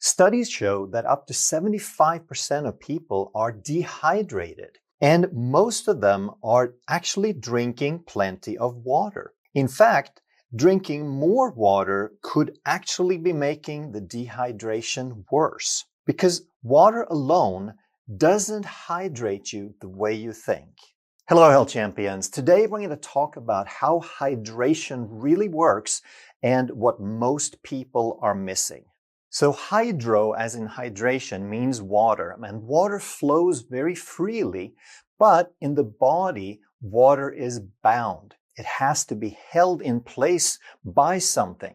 Studies show that up to 75% of people are dehydrated, and most of them are actually drinking plenty of water. In fact, drinking more water could actually be making the dehydration worse, because water alone doesn't hydrate you the way you think. Hello, health champions. Today we're going to talk about how hydration really works and what most people are missing. So hydro, as in hydration, means water, and water flows very freely, but in the body, water is bound. It has to be held in place by something.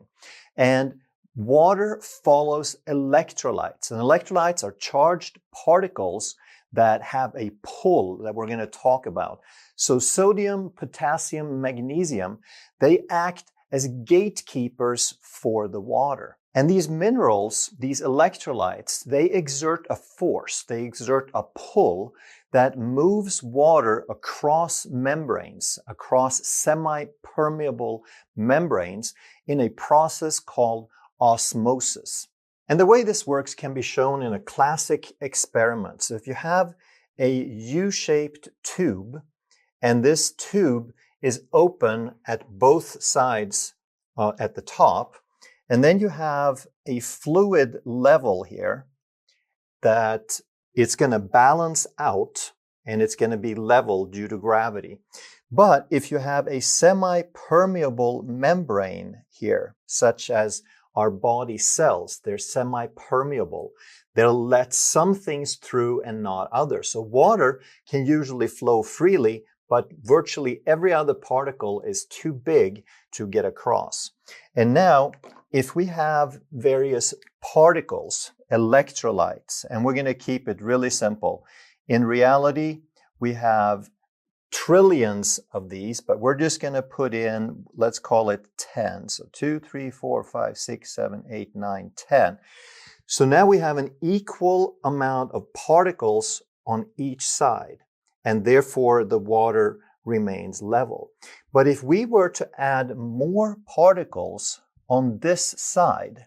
And water follows electrolytes, and electrolytes are charged particles that have a pull that we're going to talk about. So sodium, potassium, magnesium, they act as gatekeepers for the water. And these minerals, these electrolytes, they exert a force, they exert a pull that moves water across membranes, across semi-permeable membranes in a process called osmosis. And the way this works can be shown in a classic experiment. So if you have a U-shaped tube, and this tube is open at both sides at the top, and then you have a fluid level here that it's going to balance out and it's going to be level due to gravity. But if you have a semi-permeable membrane here, such as our body cells, they're semi-permeable. They'll let some things through and not others. So water can usually flow freely, but virtually every other particle is too big to get across. And now, if we have various particles, electrolytes, and we're going to keep it really simple. In reality, we have trillions of these, but we're just going to put in, let's call it 10. So 2, 3, 4, 5, 6, 7, 8, 9, 10. So now we have an equal amount of particles on each side, and therefore the water remains level. But if we were to add more particles on this side,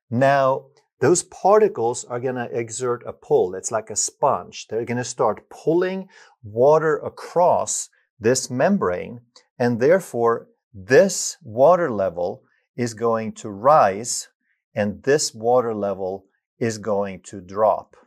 now those particles are going to exert a pull. It's like a sponge. They're going to start pulling water across this membrane, and therefore this water level is going to rise and this water level is going to drop.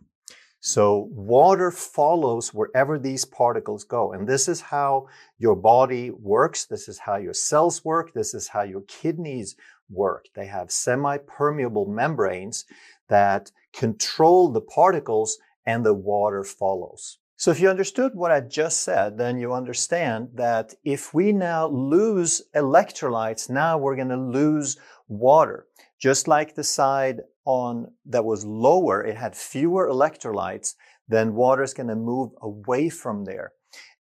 So water follows wherever these particles go. And this is how your body works. This is how your cells work. This is how your kidneys work. They have semi-permeable membranes that control the particles, and the water follows. So if you understood what I just said, then you understand that if we now lose electrolytes, now we're going to lose water. Just like the side that was lower, it had fewer electrolytes, then water is going to move away from there.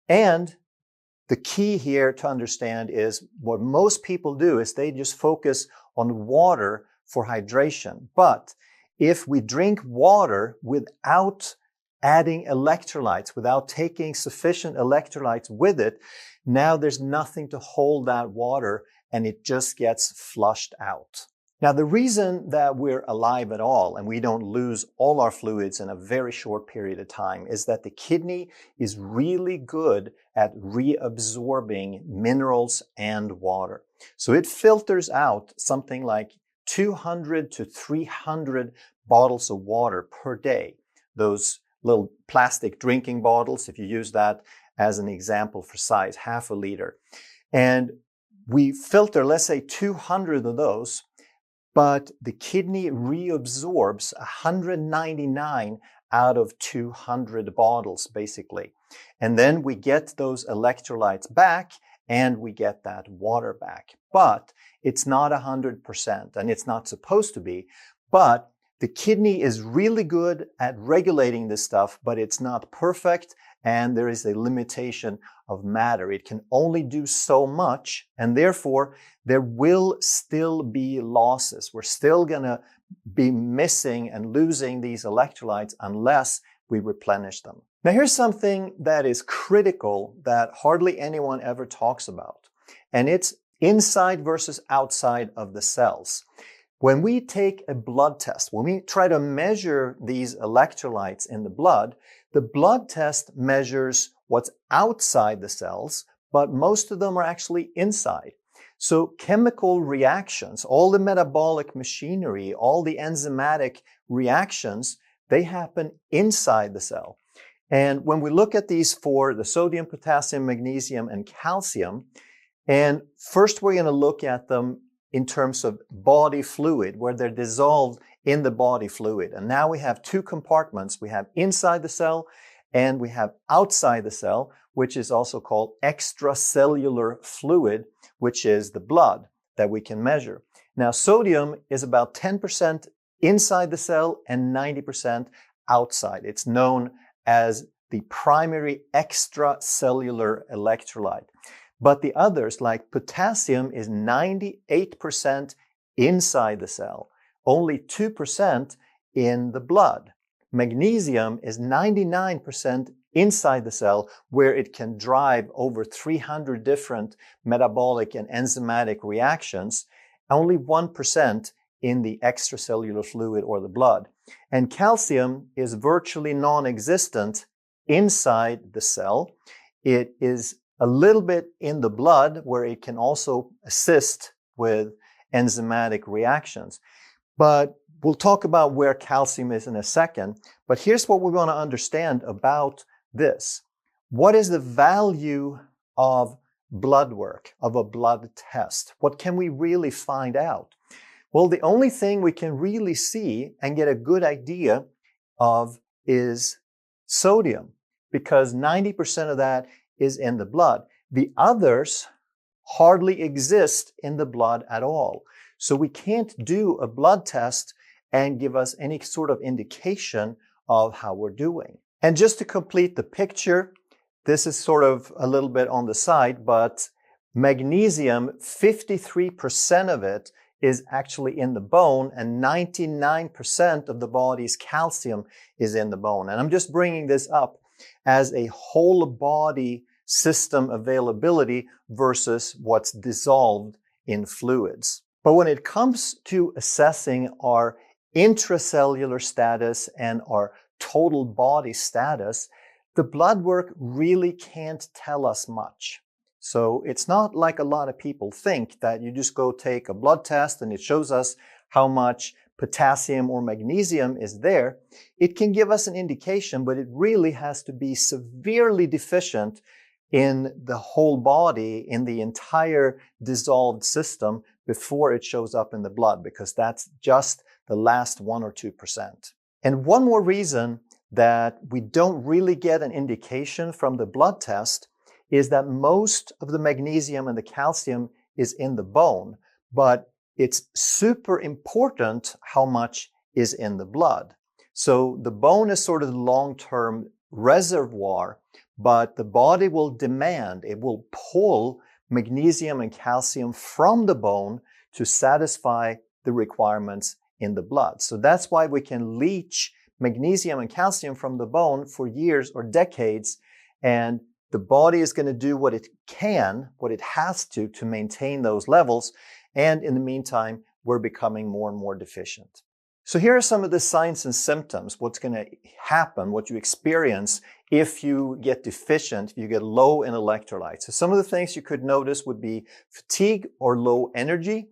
And the key here to understand is what most people do is they just focus on water for hydration. But if we drink water without adding electrolytes, without taking sufficient electrolytes with it, now there's nothing to hold that water and it just gets flushed out. Now, the reason that we're alive at all and we don't lose all our fluids in a very short period of time is that the kidney is really good at reabsorbing minerals and water. So it filters out something like 200 to 300 bottles of water per day. Those little plastic drinking bottles, if you use that as an example for size, half a liter. And we filter, let's say 200 of those, but the kidney reabsorbs 199 out of 200 bottles, basically. And then we get those electrolytes back and we get that water back. But it's not 100%, and it's not supposed to be. But the kidney is really good at regulating this stuff, but it's not perfect, and there is a limitation of matter. It can only do so much, and therefore there will still be losses. We're still going to be missing and losing these electrolytes unless we replenish them. Now here's something that is critical that hardly anyone ever talks about, and it's inside versus outside of the cells. When we take a blood test, when we try to measure these electrolytes in the blood test measures what's outside the cells, but most of them are actually inside. So chemical reactions, all the metabolic machinery, all the enzymatic reactions, they happen inside the cell. And when we look at these four, the sodium, potassium, magnesium, and calcium, and first we're going to look at them in terms of body fluid, where they're dissolved in the body fluid. And now we have two compartments. We have inside the cell and we have outside the cell, which is also called extracellular fluid, which is the blood that we can measure. Now, sodium is about 10% inside the cell and 90% outside. It's known as the primary extracellular electrolyte. But the others, like potassium, is 98% inside the cell, only 2% in the blood. Magnesium is 99% inside the cell, where it can drive over 300 different metabolic and enzymatic reactions, only 1% in the extracellular fluid or the blood. And calcium is virtually non-existent inside the cell. It is a little bit in the blood, where it can also assist with enzymatic reactions. But we'll talk about where calcium is in a second. But here's what we want to understand about this. What is the value of blood work, of a blood test? What can we really find out? Well, the only thing we can really see and get a good idea of is sodium, because 90% of that is in the blood. The others hardly exist in the blood at all. So we can't do a blood test and give us any sort of indication of how we're doing. And just to complete the picture, this is sort of a little bit on the side, but magnesium, 53% of it is actually in the bone, and 99% of the body's calcium is in the bone. And I'm just bringing this up as a whole body system availability versus what's dissolved in fluids. But when it comes to assessing our intracellular status and our total body status, the blood work really can't tell us much. So it's not like a lot of people think, that you just go take a blood test and it shows us how much potassium or magnesium is there. It can give us an indication, but it really has to be severely deficient in the whole body, in the entire dissolved system, before it shows up in the blood, because that's just the last 1 or 2%. And one more reason that we don't really get an indication from the blood test is that most of the magnesium and the calcium is in the bone, but it's super important how much is in the blood. So the bone is sort of the long-term reservoir, but the body will demand, it will pull magnesium and calcium from the bone to satisfy the requirements in the blood. So that's why we can leach magnesium and calcium from the bone for years or decades, and the body is going to do what it can, what it has to maintain those levels. And in the meantime, we're becoming more and more deficient. So here are some of the signs and symptoms, what's going to happen, what you experience if you get deficient, if you get low in electrolytes. So some of the things you could notice would be fatigue or low energy.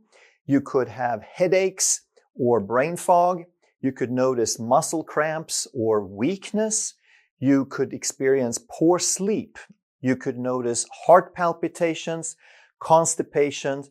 You could have headaches or brain fog. You could notice muscle cramps or weakness. You could experience poor sleep. You could notice heart palpitations, constipation,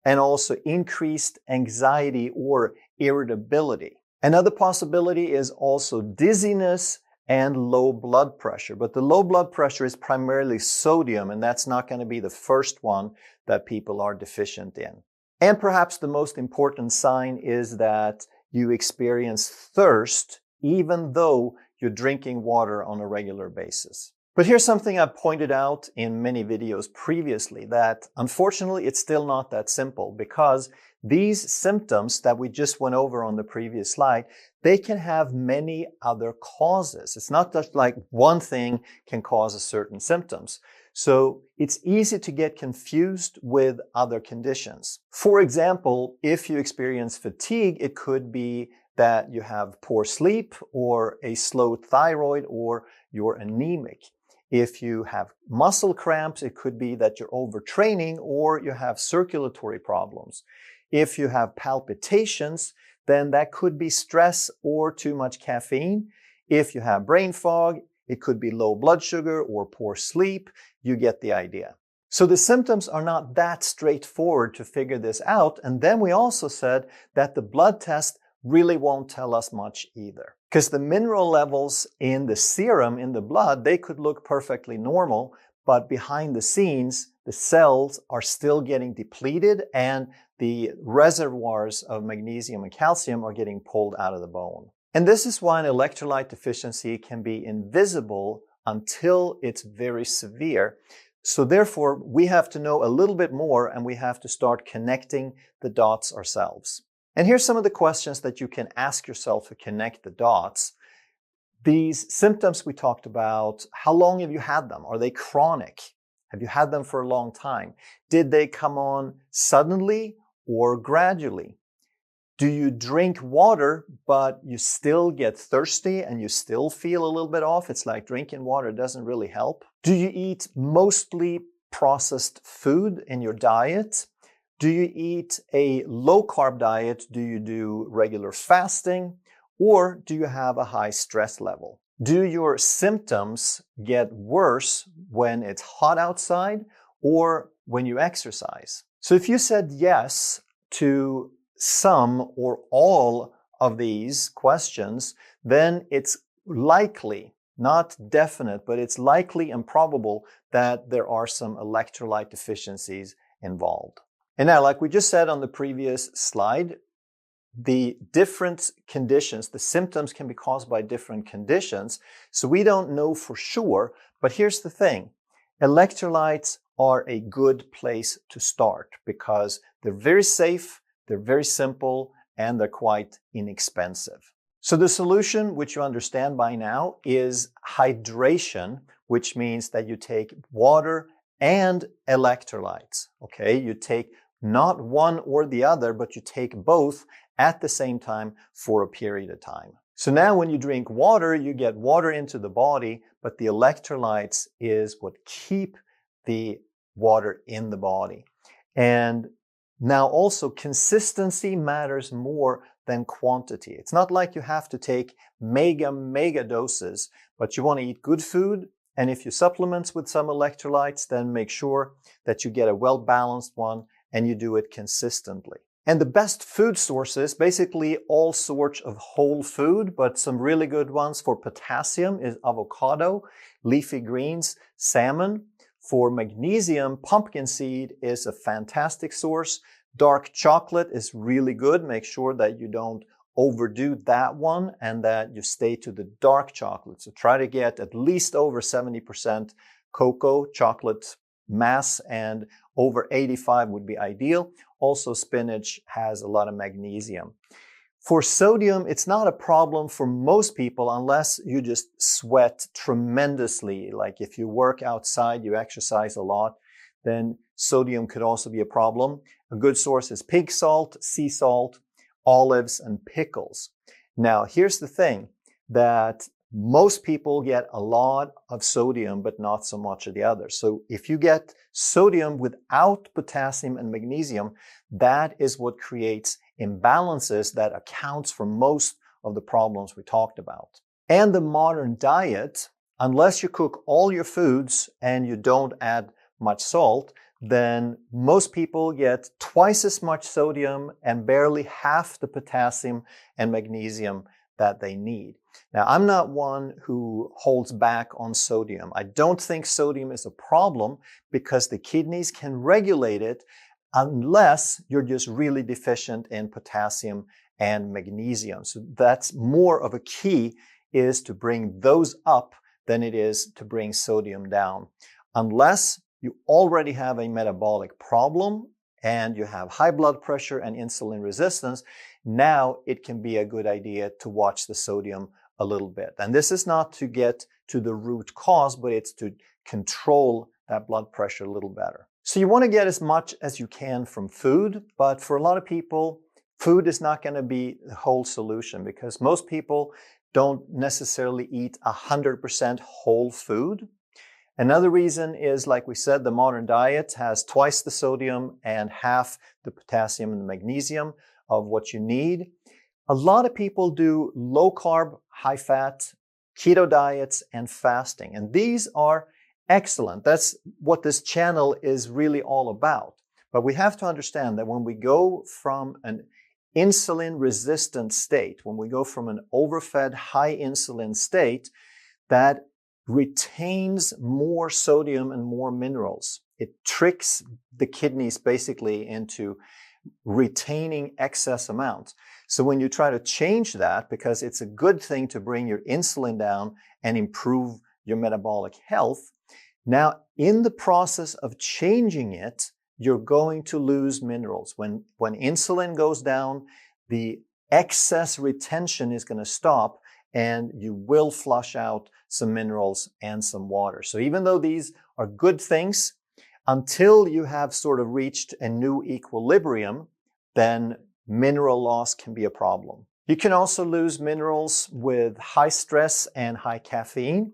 and also increased anxiety or irritability. Another possibility is also dizziness and low blood pressure. But the low blood pressure is primarily sodium, and that's not going to be the first one that people are deficient in. And perhaps the most important sign is that you experience thirst even though you're drinking water on a regular basis. But here's something I've pointed out in many videos previously, that unfortunately it's still not that simple, because these symptoms that we just went over on the previous slide, they can have many other causes. It's not just like one thing can cause a certain symptoms. So it's easy to get confused with other conditions. For example, if you experience fatigue, it could be that you have poor sleep or a slow thyroid or you're anemic. If you have muscle cramps, it could be that you're overtraining or you have circulatory problems. If you have palpitations, then that could be stress or too much caffeine. If you have brain fog, it could be low blood sugar or poor sleep. You get the idea. So the symptoms are not that straightforward to figure this out. And then we also said that the blood test really won't tell us much either. Because the mineral levels in the serum, in the blood, they could look perfectly normal, but behind the scenes, the cells are still getting depleted and the reservoirs of magnesium and calcium are getting pulled out of the bone. And this is why an electrolyte deficiency can be invisible until it's very severe. So therefore, we have to know a little bit more and we have to start connecting the dots ourselves. And here's some of the questions that you can ask yourself to connect the dots. These symptoms we talked about, how long have you had them? Are they chronic? Have you had them for a long time? Did they come on suddenly or gradually? Do you drink water, but you still get thirsty and you still feel a little bit off? It's like drinking water doesn't really help. Do you eat mostly processed food in your diet? Do you eat a low-carb diet? Do you do regular fasting? Or do you have a high stress level? Do your symptoms get worse when it's hot outside or when you exercise? So if you said yes to some or all of these questions, then it's likely, not definite, but it's likely and probable that there are some electrolyte deficiencies involved. And now, like we just said on the previous slide, the different conditions, the symptoms can be caused by different conditions. So we don't know for sure, but here's the thing. Electrolytes are a good place to start because they're very safe, they're very simple, and they're quite inexpensive. So the solution, which you understand by now, is hydration, which means that you take water and electrolytes. Okay, you take not one or the other, but you take both at the same time for a period of time. So now when you drink water, you get water into the body, but the electrolytes is what keep the water in the body. And now also consistency matters more than quantity. It's not like you have to take mega doses, but you want to eat good food. And if you supplement with some electrolytes, then make sure that you get a well-balanced one and you do it consistently. And the best food sources, basically all sorts of whole food, but some really good ones for potassium is avocado, leafy greens, salmon. For magnesium, pumpkin seed is a fantastic source. Dark chocolate is really good. Make sure that you don't overdo that one and that you stay to the dark chocolate. So try to get at least over 70% cocoa chocolate mass, and over 85 would be ideal. Also, spinach has a lot of magnesium. For sodium, it's not a problem for most people unless you just sweat tremendously. Like if you work outside, you exercise a lot, then sodium could also be a problem. A good source is pig salt, sea salt, olives, and pickles. Now, here's the thing, that most people get a lot of sodium, but not so much of the others. So if you get sodium without potassium and magnesium, that is what creates imbalances that accounts for most of the problems we talked about. And the modern diet, unless you cook all your foods and you don't add much salt, then most people get twice as much sodium and barely half the potassium and magnesium that they need. Now, I'm not one who holds back on sodium. I don't think sodium is a problem because the kidneys can regulate it unless you're just really deficient in potassium and magnesium. So that's more of a key, is to bring those up than it is to bring sodium down. Unless you already have a metabolic problem and you have high blood pressure and insulin resistance, now it can be a good idea to watch the sodium a little bit. And this is not to get to the root cause, but it's to control that blood pressure a little better. So you want to get as much as you can from food, but for a lot of people, food is not going to be the whole solution because most people don't necessarily eat 100% whole food. Another reason is, like we said, the modern diet has twice the sodium and half the potassium and the magnesium of what you need. A lot of people do low carb, high fat, keto diets and fasting, and these are excellent. That's what this channel is really all about. But we have to understand that when we go from an insulin resistant state, when we go from an overfed high insulin state, that retains more sodium and more minerals. It tricks the kidneys basically into retaining excess amounts. So when you try to change that, because it's a good thing to bring your insulin down and improve your metabolic health, now in the process of changing it, you're going to lose minerals. When insulin goes down, the excess retention is going to stop and you will flush out some minerals and some water. So even though these are good things, until you have sort of reached a new equilibrium, then mineral loss can be a problem. You can also lose minerals with high stress and high caffeine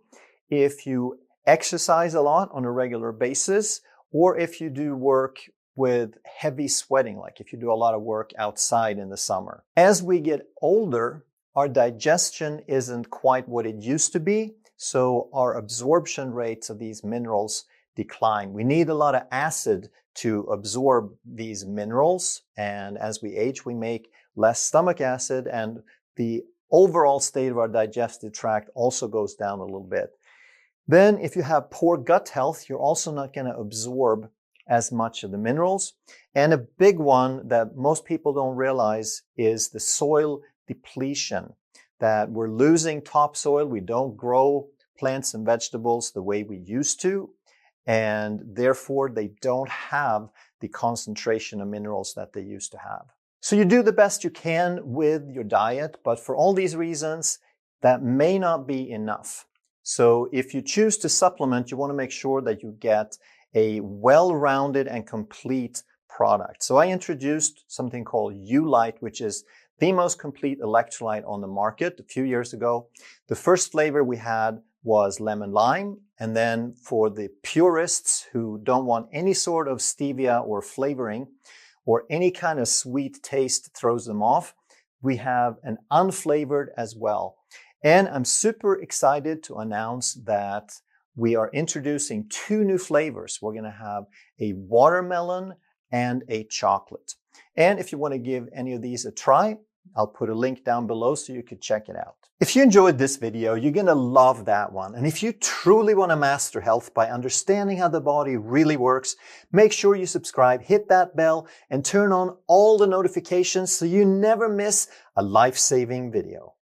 if you exercise a lot on a regular basis, or if you do work with heavy sweating, like if you do a lot of work outside in the summer. As we get older, our digestion isn't quite what it used to be, so our absorption rates of these minerals decline. We need a lot of acid to absorb these minerals, and as we age, we make less stomach acid, and the overall state of our digestive tract also goes down a little bit. Then if you have poor gut health, you're also not going to absorb as much of the minerals. And a big one that most people don't realize is the soil depletion, that we're losing topsoil. We don't grow plants and vegetables the way we used to, and therefore they don't have the concentration of minerals that they used to have. So you do the best you can with your diet, but for all these reasons, that may not be enough. So if you choose to supplement, you want to make sure that you get a well-rounded and complete product. So I introduced something called U-Lite, which is the most complete electrolyte on the market a few years ago. The first flavor we had was lemon lime, and then for the purists who don't want any sort of stevia or flavoring or any kind of sweet taste throws them off, we have an unflavored as well. And I'm super excited to announce that we are introducing 2 new flavors. We're going to have a watermelon and a chocolate. And if you want to give any of these a try, I'll put a link down below so you could check it out. If you enjoyed this video, you're going to love that one. And if you truly want to master health by understanding how the body really works, make sure you subscribe, hit that bell, and turn on all the notifications so you never miss a life-saving video.